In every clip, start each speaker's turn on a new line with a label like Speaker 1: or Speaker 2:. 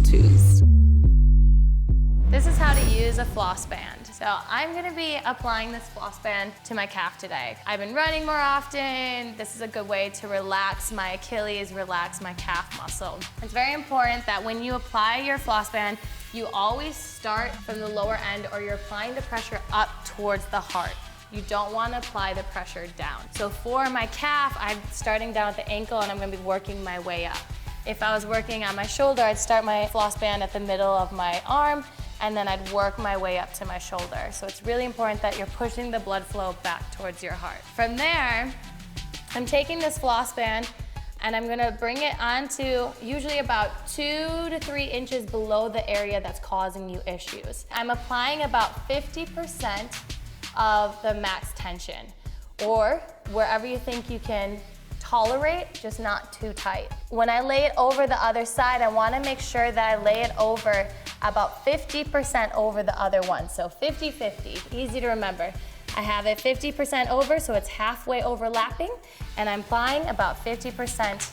Speaker 1: twos.
Speaker 2: This is how to use a floss band. So I'm gonna be applying this floss band to my calf today. I've been running more often. This is a good way to relax my Achilles, relax my calf muscle. It's very important that when you apply your floss band, you always start from the lower end or you're applying the pressure up towards the heart. You don't want to apply the pressure down. So for my calf, I'm starting down at the ankle and I'm gonna be working my way up. If I was working on my shoulder, I'd start my floss band at the middle of my arm and then I'd work my way up to my shoulder. So it's really important that you're pushing the blood flow back towards your heart. From there, I'm taking this floss band and I'm gonna bring it onto usually about 2 to 3 inches below the area that's causing you issues. I'm applying about 50% of the max tension, or wherever you think you can tolerate, just not too tight. When I lay it over the other side, I wanna make sure that I lay it over about 50% over the other one. So 50-50, easy to remember. I have it 50% over, so it's halfway overlapping, and I'm applying about 50%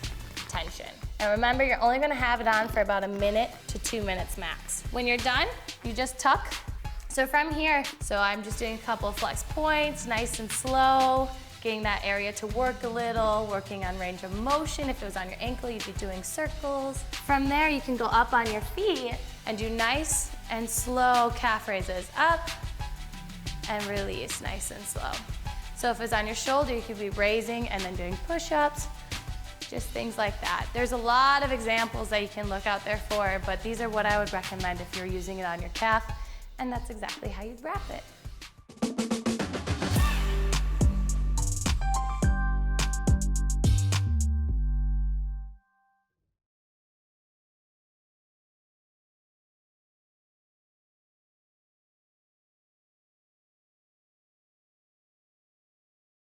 Speaker 2: tension. And remember, you're only gonna have it on for about 1 minute to 2 minutes max. When you're done, you just tuck. So from here, I'm just doing a couple of flex points, nice and slow, getting that area to work a little, working on range of motion. If it was on your ankle, you'd be doing circles. From there, you can go up on your feet and do nice and slow calf raises. Up and release, nice and slow. So if it's on your shoulder, you could be raising and then doing push-ups, just things like that. There's a lot of examples that you can look out there for, but these are what I would recommend if you're using it on your calf, and that's exactly how you'd wrap it.